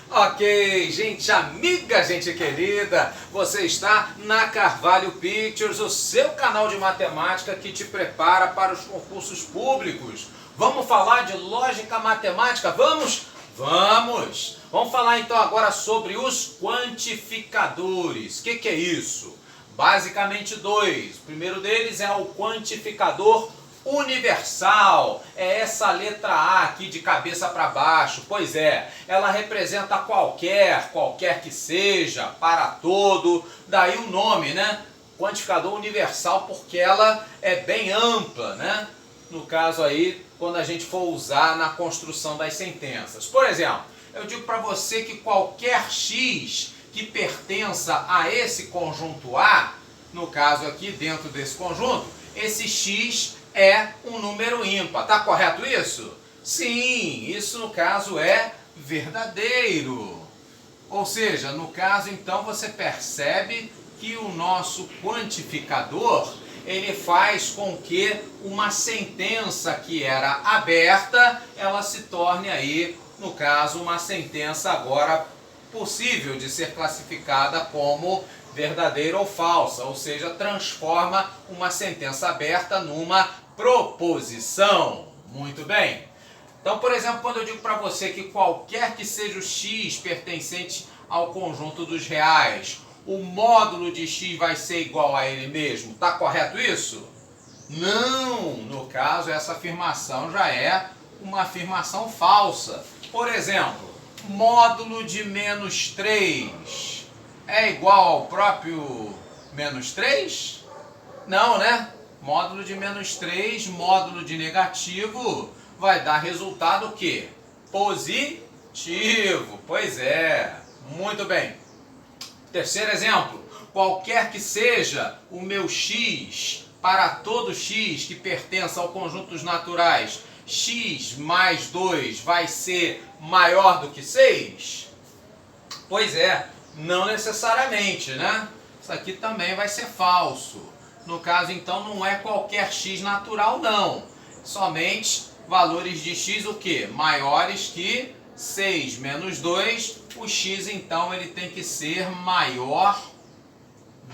Ok, gente amiga, gente querida, você está na Carvalho Pictures, o seu canal de matemática que te prepara para os concursos públicos. Vamos falar de lógica matemática? Vamos? Vamos! Vamos falar então agora sobre os quantificadores. O que é isso? Basicamente dois. O primeiro deles é o quantificador universal, é essa letra A aqui de cabeça para baixo. Pois é, ela representa qualquer que seja, para todo, daí o nome, né? Quantificador universal, porque ela é bem ampla, né? No caso aí, quando a gente for usar na construção das sentenças. Por exemplo, eu digo para você que qualquer x que pertença a esse conjunto A, no caso aqui dentro desse conjunto, esse x é um número ímpar. Tá correto isso? Sim, isso no caso é verdadeiro. Ou seja, no caso então você percebe que o nosso quantificador, ele faz com que uma sentença que era aberta, ela se torne aí, no caso, uma sentença agora possível de ser classificada como verdadeira ou falsa, ou seja, transforma uma sentença aberta numa proposição. Muito bem. Então, por exemplo, quando eu digo para você que qualquer que seja o x pertencente ao conjunto dos reais, o módulo de x vai ser igual a ele mesmo. Está correto isso? Não! No caso, essa afirmação já é uma afirmação falsa. Por exemplo, módulo de menos 3 é igual ao próprio menos 3? Não, né? Módulo de menos 3, módulo de negativo, vai dar resultado o quê? Positivo. Pois é. Muito bem. Terceiro exemplo. Qualquer que seja o meu x, para todo x que pertença ao conjunto dos naturais, x mais 2 vai ser maior do que 6? Pois é, não necessariamente, né? Isso aqui também vai ser falso. No caso, então, não é qualquer x natural, não. Somente valores de x o quê? Maiores que 6 menos 2. O x, então, ele tem que ser maior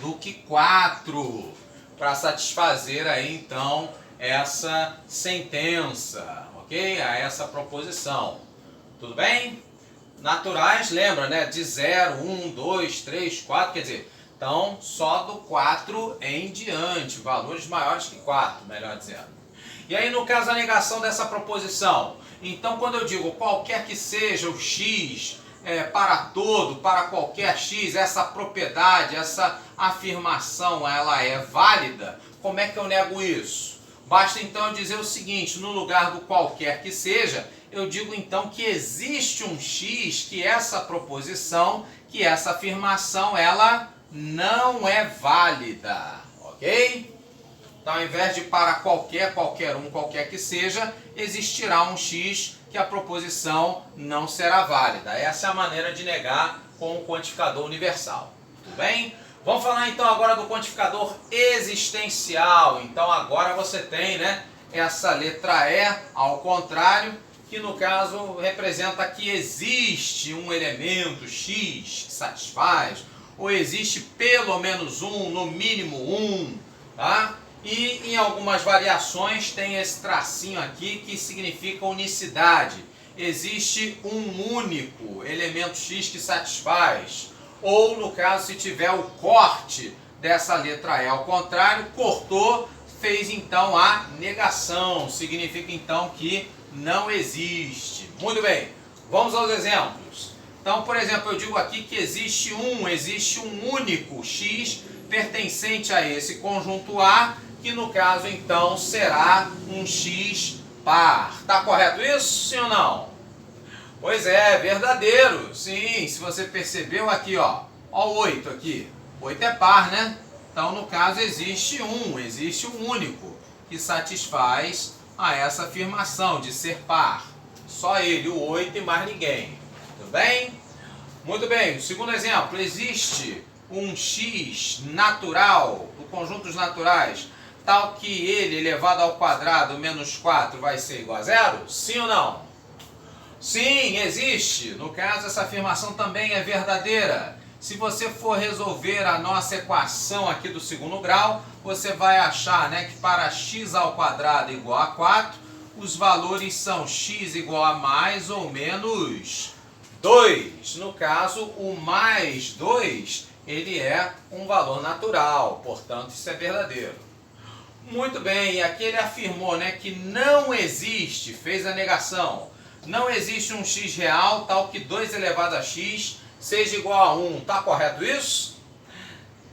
do que 4 para satisfazer aí, então, essa sentença, ok? A essa proposição. Tudo bem? Naturais, lembra, né? De 0, 1, 2, 3, 4, quer dizer, então só do 4 em diante, valores maiores que 4, melhor dizendo. E aí, no caso, a negação dessa proposição. Então, quando eu digo qualquer que seja o x, para todo, para qualquer x, essa propriedade, essa afirmação, ela é válida, como é que eu nego isso? Basta então eu dizer o seguinte, no lugar do qualquer que seja, eu digo então que existe um x, que essa proposição, que essa afirmação, ela não é válida, ok? Então, ao invés de para qualquer um, qualquer que seja, existirá um x que a proposição não será válida. Essa é a maneira de negar com o quantificador universal. Tudo bem? Vamos falar então agora do quantificador existencial. Então, agora você tem, né, essa letra E ao contrário, que no caso representa que existe um elemento x que satisfaz, ou existe pelo menos um, no mínimo um, tá? E em algumas variações tem esse tracinho aqui que significa unicidade. Existe um único elemento x que satisfaz. Ou, no caso, se tiver o corte dessa letra E ao contrário, cortou, fez então a negação. Significa então que não existe. Muito bem, vamos aos exemplos. Então, por exemplo, eu digo aqui que existe um único x pertencente a esse conjunto A, que no caso então será um x par. Está correto isso, sim ou não? Pois é, verdadeiro. Sim, se você percebeu aqui, ó o 8 aqui. 8 é par, né? Então, no caso, existe um único que satisfaz a essa afirmação de ser par. Só ele, o 8 e mais ninguém. Tudo bem? Muito bem. Segundo exemplo, existe um x natural, do conjunto dos naturais, tal que ele elevado ao quadrado menos 4 vai ser igual a zero? Sim ou não? Sim, existe. No caso, essa afirmação também é verdadeira. Se você for resolver a nossa equação aqui do segundo grau, você vai achar, né, que para x ao quadrado igual a 4, os valores são x igual a mais ou menos 2. No caso, o mais 2, ele é um valor natural, portanto, isso é verdadeiro. Muito bem, e aqui ele afirmou, né, que não existe, fez a negação, não existe um x real tal que 2 elevado a x seja igual a 1. Tá correto isso?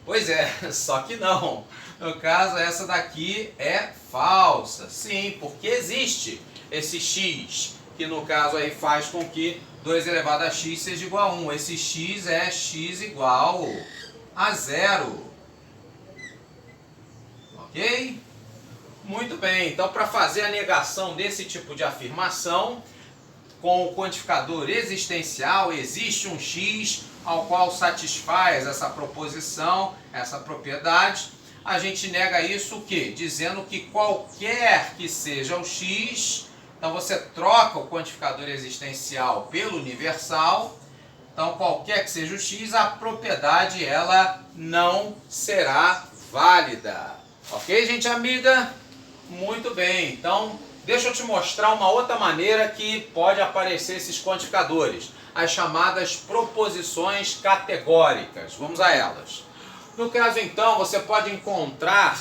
Pois é, só que não. No caso, essa daqui é falsa. Sim, porque existe esse x, que no caso aí faz com que 2 elevado a x seja igual a 1. Esse x é x igual a 0. Ok? Muito bem, então para fazer a negação desse tipo de afirmação, com o quantificador existencial, existe um x ao qual satisfaz essa proposição, essa propriedade. A gente nega isso o quê? Dizendo que qualquer que seja o x, então você troca o quantificador existencial pelo universal, então qualquer que seja o x, a propriedade ela não será válida. Ok, gente amiga? Muito bem, então deixa eu te mostrar uma outra maneira que pode aparecer esses quantificadores, as chamadas proposições categóricas. Vamos a elas. No caso, então, você pode encontrar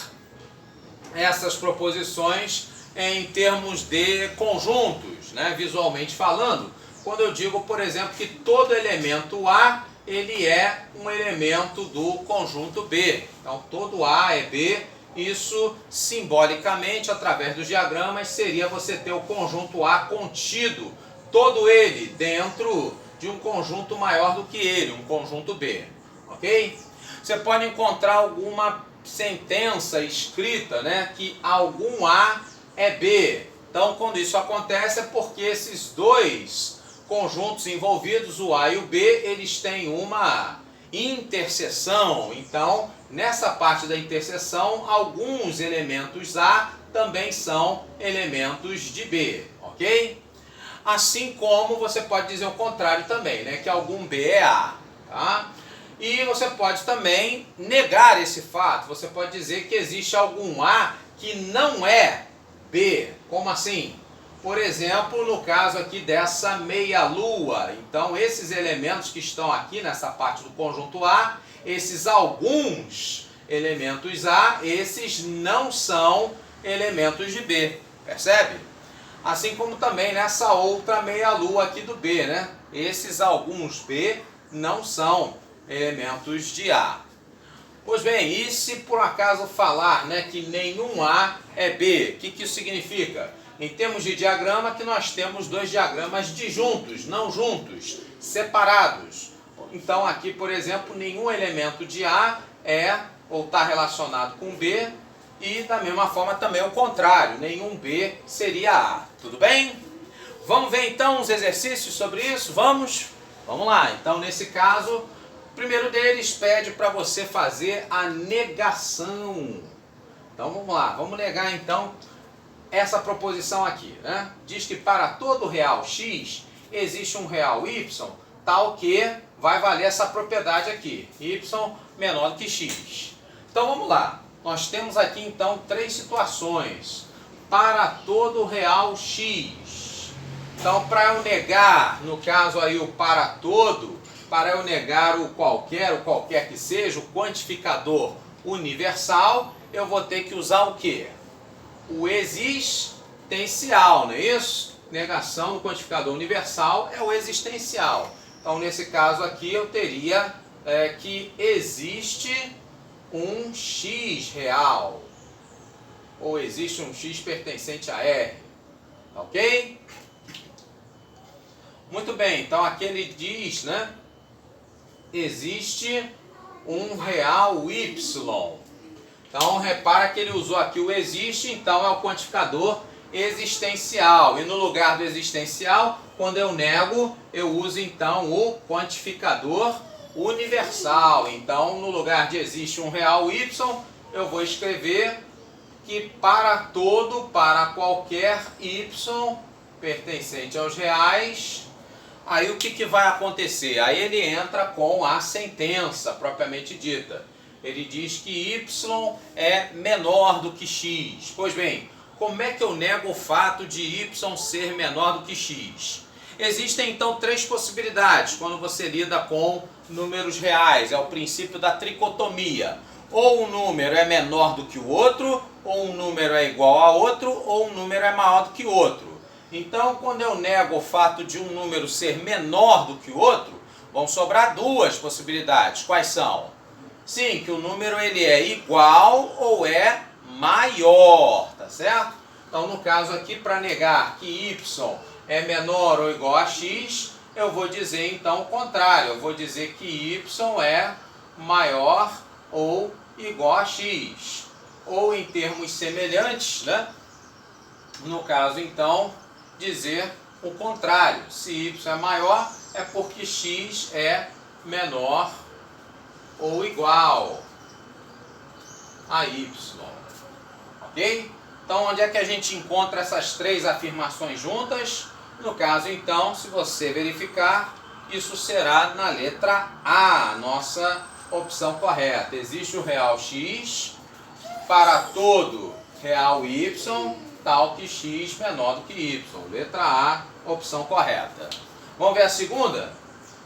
essas proposições em termos de conjuntos, né, visualmente falando. Quando eu digo, por exemplo, que todo elemento A, ele é um elemento do conjunto B. Então, todo A é B. Isso, simbolicamente, através dos diagramas, seria você ter o conjunto A contido, todo ele dentro de um conjunto maior do que ele, um conjunto B. Ok? Você pode encontrar alguma sentença escrita, né, que algum A é B. Então, quando isso acontece, é porque esses dois conjuntos envolvidos, o A e o B, eles têm uma interseção. Então, nessa parte da interseção, alguns elementos A também são elementos de B, ok? Assim como você pode dizer o contrário também, né? Que algum B é A, tá? E você pode também negar esse fato. Você pode dizer que existe algum A que não é B. Como assim? Por exemplo, no caso aqui dessa meia-lua. Então, esses elementos que estão aqui nessa parte do conjunto A, esses alguns elementos A, esses não são elementos de B. Percebe? Assim como também nessa outra meia-lua aqui do B, né? Esses alguns B não são elementos de A. Pois bem, e se por acaso falar, né, que nenhum A é B, o que isso significa? Em termos de diagrama, que nós temos dois diagramas disjuntos, não juntos, separados. Então aqui, por exemplo, nenhum elemento de A é ou está relacionado com B, e da mesma forma também o contrário, nenhum B seria A. Tudo bem? Vamos ver então os exercícios sobre isso? Vamos? Vamos lá. Então, nesse caso, o primeiro deles pede para você fazer a negação. Então vamos lá, vamos negar então essa proposição aqui, né? Diz que para todo real x existe um real y, tal que vai valer essa propriedade aqui, y menor do que x. Então vamos lá, nós temos aqui então três situações. Para todo real x. Então, para eu negar, no caso aí o para todo, para eu negar o qualquer que seja, o quantificador universal, eu vou ter que usar o quê? O existencial, não é isso? Negação do quantificador universal é o existencial. Então, nesse caso aqui, eu teria que existe um x real. Ou existe um x pertencente a R. Ok? Muito bem, então aqui ele diz, né? Existe um real y. Então repara que ele usou aqui o existe, então é o quantificador existencial. E no lugar do existencial, quando eu nego, eu uso então o quantificador universal. Então, no lugar de existe um real y, eu vou escrever que para todo, para qualquer y, pertencente aos reais. Aí o que vai acontecer? Aí ele entra com a sentença propriamente dita. Ele diz que y é menor do que x. Pois bem, como é que eu nego o fato de y ser menor do que x? Existem então três possibilidades quando você lida com números reais. É o princípio da tricotomia. Ou um número é menor do que o outro, ou um número é igual a outro, ou um número é maior do que o outro. Então, quando eu nego o fato de um número ser menor do que o outro, vão sobrar duas possibilidades. Quais são? Sim, que o número ele é igual ou é maior, tá certo? Então, no caso aqui, para negar que y é menor ou igual a x, eu vou dizer então o contrário. Eu vou dizer que y é maior ou igual a x. Ou em termos semelhantes, né? No caso então, dizer o contrário. Se y é maior, é porque x é menor ou igual a y. Ok? Então, onde é que a gente encontra essas três afirmações juntas? No caso, então, se você verificar, isso será na letra A, a nossa opção correta. Existe o real x para todo real y, tal que x menor do que y. Letra A, opção correta. Vamos ver a segunda?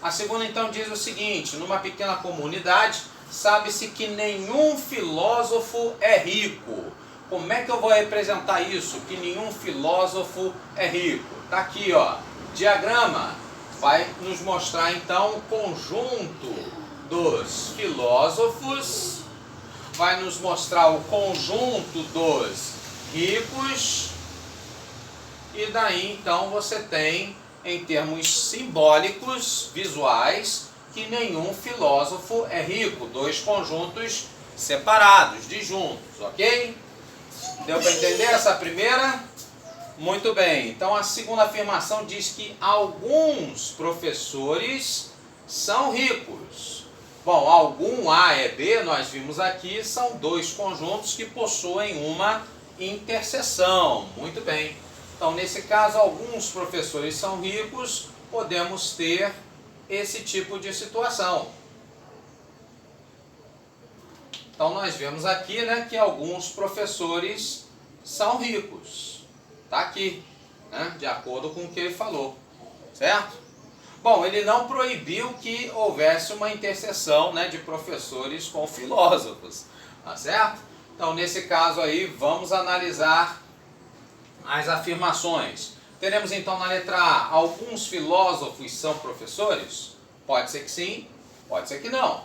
A segunda então diz o seguinte: numa pequena comunidade, sabe-se que nenhum filósofo é rico. Como é que eu vou representar isso? Que nenhum filósofo é rico. Tá aqui, ó. Diagrama vai nos mostrar então o conjunto dos filósofos, vai nos mostrar o conjunto dos ricos, e daí então você tem, em termos simbólicos, visuais, que nenhum filósofo é rico. Dois conjuntos separados, disjuntos, ok? Deu para entender essa primeira? Muito bem. Então a segunda afirmação diz que alguns professores são ricos. Bom, algum A e B, nós vimos aqui, são dois conjuntos que possuem uma interseção. Muito bem. Então, nesse caso, alguns professores são ricos, podemos ter esse tipo de situação. Então, nós vemos aqui, né, que alguns professores são ricos. Está aqui, né, de acordo com o que ele falou. Certo? Bom, ele não proibiu que houvesse uma interseção, né, de professores com filósofos. Tá certo? Então, nesse caso aí, vamos analisar as afirmações. Teremos então na letra A, alguns filósofos são professores? Pode ser que sim, pode ser que não.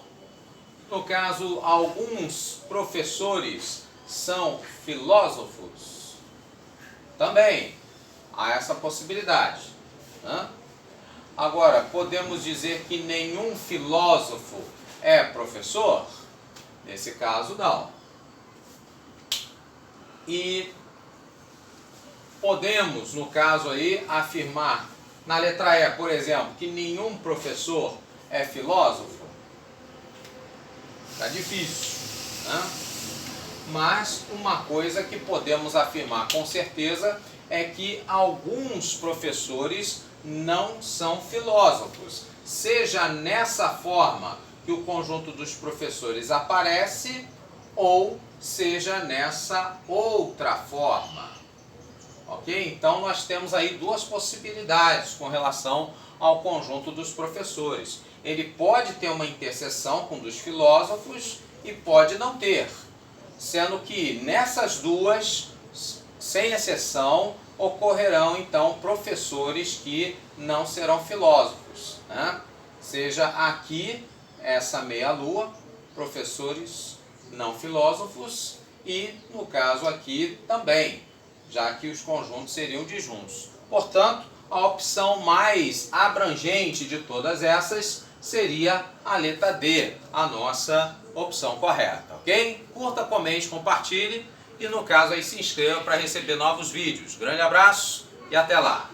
No caso, alguns professores são filósofos? Também há essa possibilidade, né? Agora, podemos dizer que nenhum filósofo é professor? Nesse caso, não. E podemos, no caso aí, afirmar na letra E, por exemplo, que nenhum professor é filósofo? Está difícil, né? Mas uma coisa que podemos afirmar com certeza é que alguns professores não são filósofos. Seja nessa forma que o conjunto dos professores aparece, ou seja nessa outra forma. Ok? Então nós temos aí duas possibilidades com relação ao conjunto dos professores. Ele pode ter uma interseção com dos filósofos e pode não ter. Sendo que nessas duas, sem exceção, ocorrerão então professores que não serão filósofos, né? Seja aqui essa meia-lua, professores não filósofos, e no caso aqui também, já que os conjuntos seriam disjuntos. Portanto, a opção mais abrangente de todas essas seria a letra D, a nossa opção correta, ok? Curta, comente, compartilhe e no caso aí se inscreva para receber novos vídeos. Grande abraço e até lá!